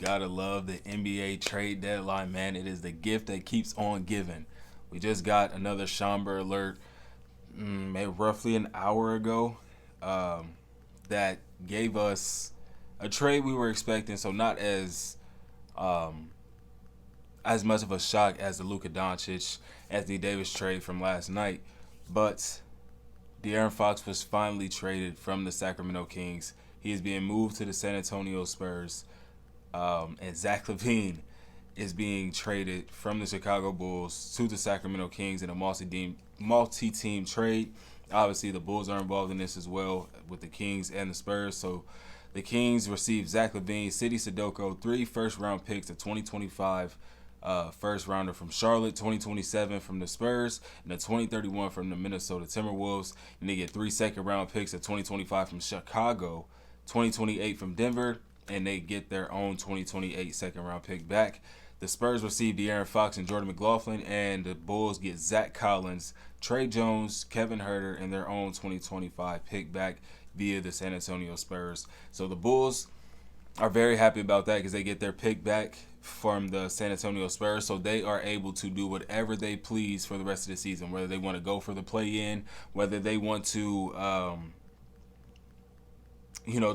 gotta love the NBA trade deadline, man. It is the gift that keeps on giving. We just got another Schomburg alert, maybe roughly an hour ago, that gave us a trade we were expecting. So not as much of a shock as the Luka Doncic, Anthony Davis trade from last night, but DeAaron Fox was finally traded from the Sacramento Kings. He is being moved to the San Antonio Spurs, and Zach Lavine is being traded from the Chicago Bulls to the Sacramento Kings in a multi-team trade. Obviously, the Bulls are involved in this as well with the Kings and the Spurs. So the Kings received Zach Lavine, Sidi Sudoku, 3 first-round picks, a 2025 first rounder from Charlotte, 2027 from the Spurs, and a 2031 from the Minnesota Timberwolves. And they get 3 second-round picks, a 2025 from Chicago, 2028 from Denver, and they get their own 2028 second-round pick back. The Spurs receive DeAaron Fox and Jordan McLaughlin, and the Bulls get Zach Collins, Trey Jones, Kevin Huerter, and their own 2025 pick back via the San Antonio Spurs. So the Bulls are very happy about that because they get their pick back from the San Antonio Spurs, so they are able to do whatever they please for the rest of the season, whether they want to go for the play-in, whether they want to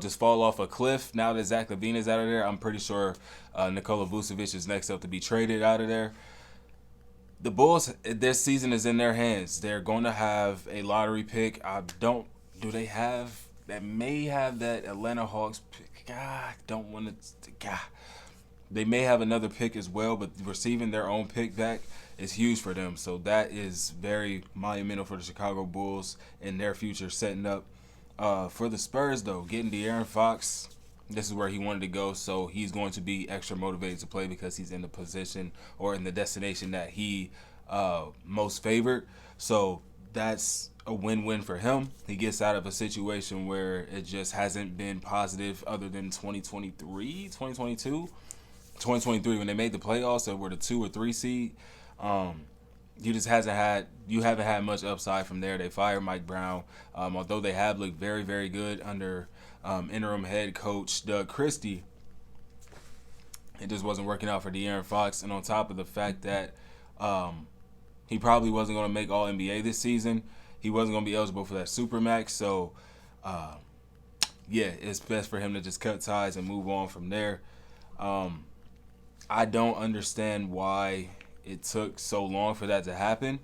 just fall off a cliff now that Zach Lavine is out of there. I'm pretty sure Nikola Vucevic is next up to be traded out of there. The Bulls, this season is in their hands. They're going to have a lottery pick. That may have that Atlanta Hawks pick. They may have another pick as well, but receiving their own pick back is huge for them. So that is very monumental for the Chicago Bulls and their future setting up. For the Spurs, though, getting DeAaron Fox, this is where he wanted to go, so he's going to be extra motivated to play because he's in the position or in the destination that he most favored. So that's a win-win for him. He gets out of a situation where it just hasn't been positive other than 2023 when they made the playoffs, they were the 2 or 3 seed. You haven't had much upside from there. They fired Mike Brown, although they have looked very, very good under interim head coach Doug Christie. It just wasn't working out for De'Aaron Fox, and on top of the fact that he probably wasn't going to make All NBA this season, he wasn't going to be eligible for that Supermax. So, it's best for him to just cut ties and move on from there. I don't understand why it took so long for that to happen.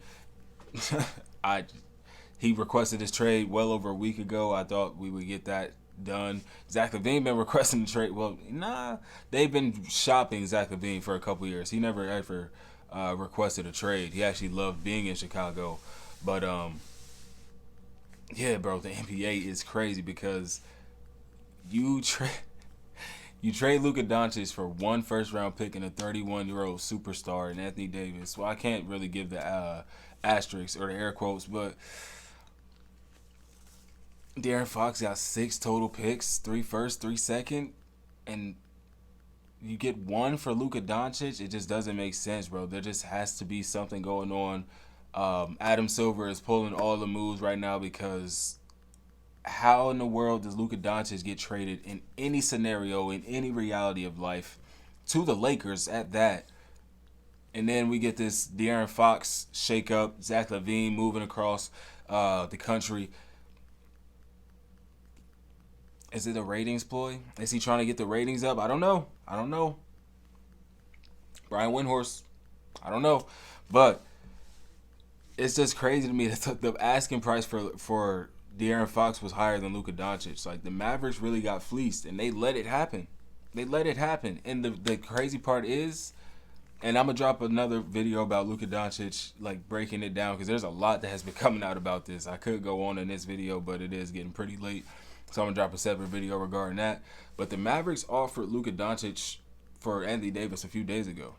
He requested his trade well over a week ago. I thought we would get that done. Zach Lavine been requesting the trade. Well, they've been shopping Zach Lavine for a couple years. He never ever requested a trade. He actually loved being in Chicago. But, bro, the NBA is crazy because you trade Luka Doncic for 1 first-round pick and a 31-year-old superstar in Anthony Davis. Well, I can't really give the asterisks or the air quotes, but De'Aaron Fox got 6 total picks, 3 first, 3 second, and you get 1 for Luka Doncic. It just doesn't make sense, bro. There just has to be something going on. Adam Silver is pulling all the moves right now because how in the world does Luka Doncic get traded in any scenario, in any reality of life, to the Lakers at that? And then we get this De'Aaron Fox shakeup, Zach Lavine moving across the country. Is it a ratings ploy? Is he trying to get the ratings up? I don't know. Brian Windhorst, I don't know. But it's just crazy to me that the asking price for De'Aaron Fox was higher than Luka Doncic. Like, the Mavericks really got fleeced, and they let it happen. And the crazy part is, and I'm going to drop another video about Luka Doncic, like, breaking it down, because there's a lot that has been coming out about this. I could go on in this video, but it is getting pretty late, so I'm going to drop a separate video regarding that. But the Mavericks offered Luka Doncic for Anthony Davis a few days ago.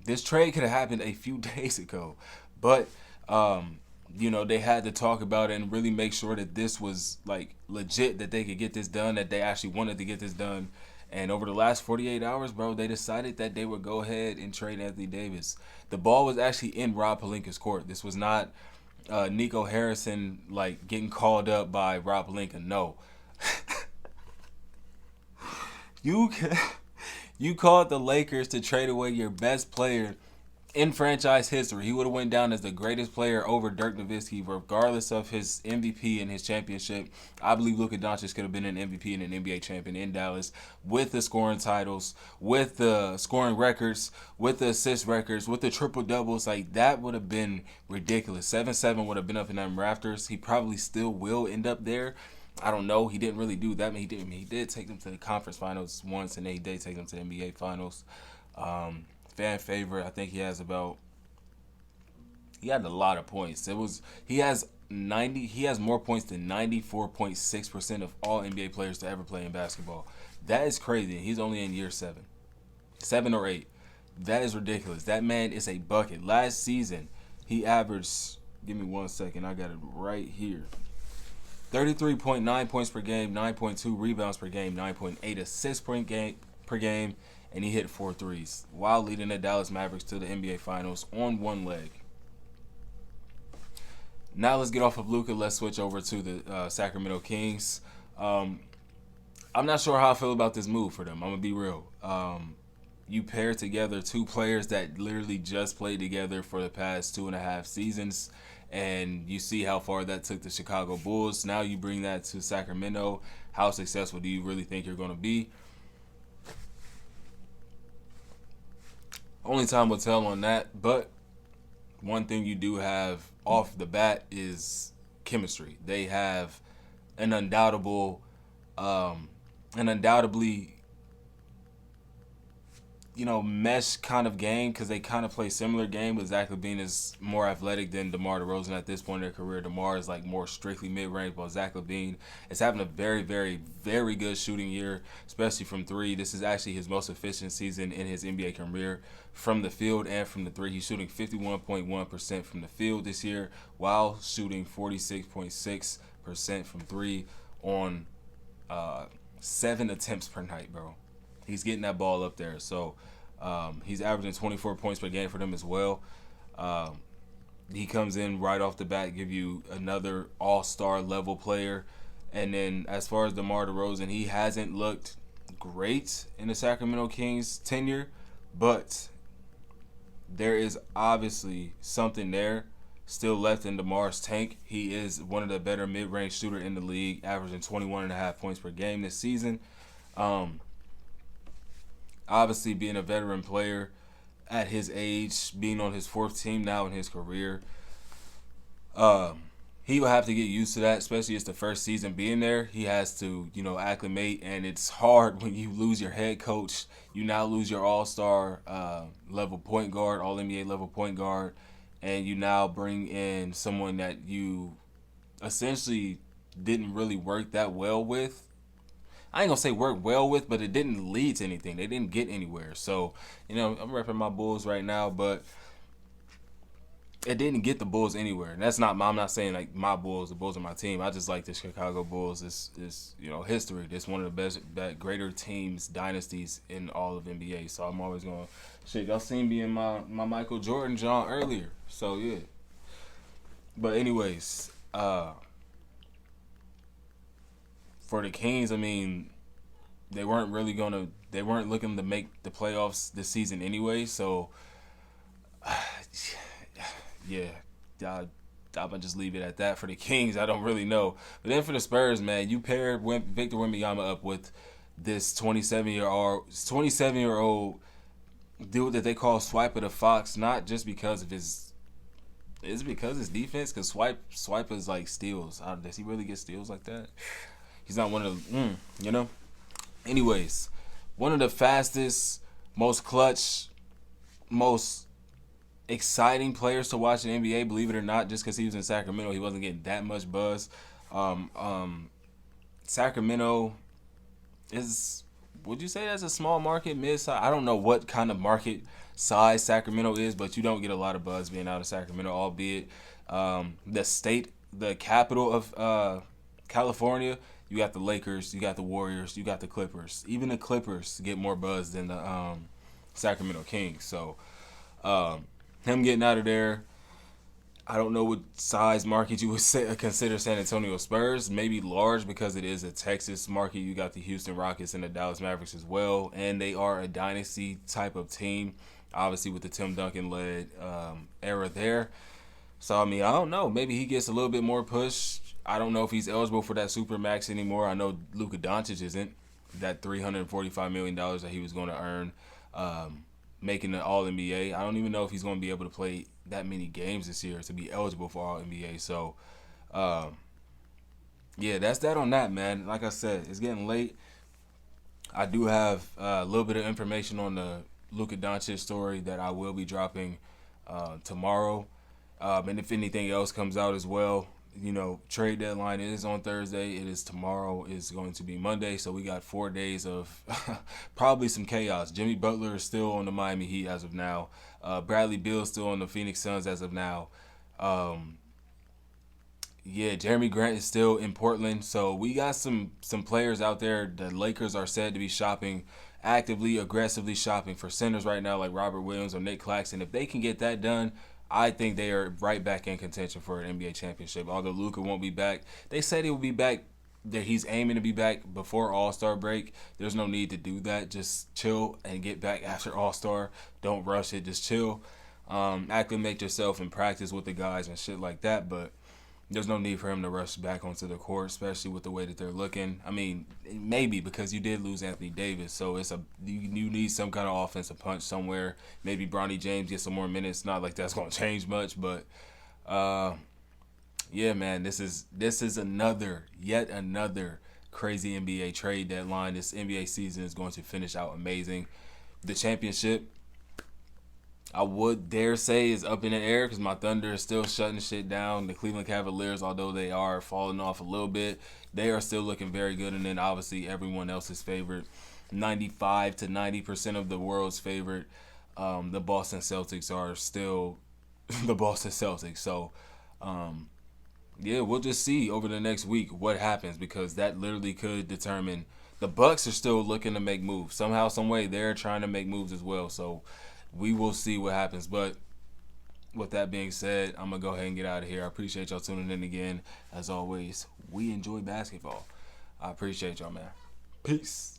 This trade could have happened a few days ago, but they had to talk about it and really make sure that this was, like, legit, that they could get this done, that they actually wanted to get this done. And over the last 48 hours, bro, they decided that they would go ahead and trade Anthony Davis. The ball was actually in Rob Pelinka's court. This was not Nico Harrison, like, getting called up by Rob Pelinka. No. You called the Lakers to trade away your best player in franchise history. He would have went down as the greatest player over Dirk Nowitzki, regardless of his MVP and his championship. I believe Luka Doncic could have been an MVP and an NBA champion in Dallas with the scoring titles, with the scoring records, with the assist records, with the triple doubles. Like, that would have been ridiculous. 7-7 would have been up in them rafters. He probably still will end up there. I don't know. He didn't really do that. He did take them to the conference finals once, and he did take them to the NBA finals. Fan favorite. I think he has about. He had a lot of points. He has 90. He has more points than 94.6% of all NBA players to ever play in basketball. That is crazy. He's only in year 7 or 8. That is ridiculous. That man is a bucket. Last season, he averaged. Give me 1 second. I got it right here. 33.9 points per game, 9.2 rebounds per game, 9.8 assists per game, and he hit 4 threes while leading the Dallas Mavericks to the NBA Finals on one leg. Now let's get off of Luka. Let's switch over to the Sacramento Kings. I'm not sure how I feel about this move for them. I'm going to be real. You pair together two players that literally just played together for the past 2.5 seasons, and you see how far that took the Chicago Bulls. Now you bring that to Sacramento. How successful do you really think you're going to be? Only time will tell on that, but one thing you do have off the bat is chemistry. They have an undoubtedly, mesh kind of game, because they kind of play similar game, but Zach Lavine is more athletic than DeMar DeRozan at this point in their career. DeMar is like more strictly mid-range, but Zach Lavine is having a very, very, very good shooting year, especially from three. This is actually his most efficient season in his NBA career from the field and from the three. He's shooting 51.1% from the field this year while shooting 46.6% from three on 7 attempts per night, bro. He's getting that ball up there. So he's averaging 24 points per game for them as well. He comes in right off the bat, give you another all-star level player. And then as far as DeMar DeRozan, he hasn't looked great in the Sacramento Kings tenure, but there is obviously something there still left in DeMar's tank. He is one of the better mid-range shooter in the league, averaging 21.5 points per game this season. Obviously, being a veteran player at his age, being on his 4th team now in his career, he will have to get used to that, especially it's the first season being there. He has to, acclimate, and it's hard when you lose your head coach. You now lose your all-star level point guard, all-NBA level point guard, and you now bring in someone that you essentially didn't really work that well with. I ain't gonna say work well with, but it didn't lead to anything. They didn't get anywhere. So, I'm repping my Bulls right now, but it didn't get the Bulls anywhere. And I'm not saying like my Bulls, the Bulls are my team. I just like the Chicago Bulls. It's history. It's one of the best, greater teams, dynasties in all of NBA. So I'm always gonna y'all seen me in my Michael Jordan John earlier. So yeah. But anyways, for the Kings, they weren't looking to make the playoffs this season anyway. So, yeah, I'm gonna just leave it at that. For the Kings, I don't really know. But then for the Spurs, man, you paired Victor Wembanyama up with this 27-year-old dude that they call Swipe of the Fox, not just because of his. Is it because of his defense? Because Swipe is like steals. Does he really get steals like that? He's not one of the, Anyways, one of the fastest, most clutch, most exciting players to watch in the NBA, believe it or not, just because he was in Sacramento, he wasn't getting that much buzz. Sacramento is, would you say that's a small market, mid-size? I don't know what kind of market size Sacramento is, but you don't get a lot of buzz being out of Sacramento, albeit the capital of California. You got the Lakers, you got the Warriors, you got the Clippers. Even the Clippers get more buzz than the Sacramento Kings. So him getting out of there, I don't know what size market you would consider San Antonio Spurs. Maybe large because it is a Texas market. You got the Houston Rockets and the Dallas Mavericks as well, and they are a dynasty type of team. Obviously, with the Tim Duncan led era there. So I mean, I don't know. Maybe he gets a little bit more push. I don't know if he's eligible for that super max anymore. I know Luka Doncic isn't. That $345 million that he was going to earn, making the All NBA. I don't even know if he's going to be able to play that many games this year to be eligible for All NBA. So, yeah, that's that on that, man. Like I said, it's getting late. I do have a little bit of information on the Luka Doncic story that I will be dropping tomorrow. And if anything else comes out as well, trade deadline is on Thursday. It is tomorrow. It's going to be Monday. So we got 4 days of probably some chaos. Jimmy Butler is still on the Miami Heat as of now. Bradley Beal is still on the Phoenix Suns as of now. Jeremy Grant is still in Portland. So we got some players out there. The Lakers are said to be shopping, actively, aggressively shopping for centers right now, like Robert Williams or Nick Claxton. If they can get that done, I think they are right back in contention for an NBA championship. Although Luka won't be back, they said he will be back. That he's aiming to be back before All-Star break. There's no need to do that. Just chill and get back after All-Star. Don't rush it. Just chill. Acclimate yourself and practice with the guys and shit like that. But there's no need for him to rush back onto the court, especially with the way that they're looking. I mean, maybe because you did lose Anthony Davis, so you need some kind of offensive punch somewhere. Maybe Bronny James gets some more minutes. Not like that's going to change much, but yeah, man, this is yet another crazy NBA trade deadline. This NBA season is going to finish out amazing. The championship, I would dare say, is up in the air because my Thunder is still shutting shit down. The Cleveland Cavaliers, although they are falling off a little bit, they are still looking very good. And then obviously everyone else's favorite, 95 to 90% of the world's favorite, the Boston Celtics are still the Boston Celtics. So, yeah, we'll just see over the next week what happens because that literally could determine. The Bucks are still looking to make moves. Somehow, some way, they're trying to make moves as well. So we will see what happens. But with that being said, I'm going to go ahead and get out of here. I appreciate y'all tuning in again. As always, we enjoy basketball. I appreciate y'all, man. Peace.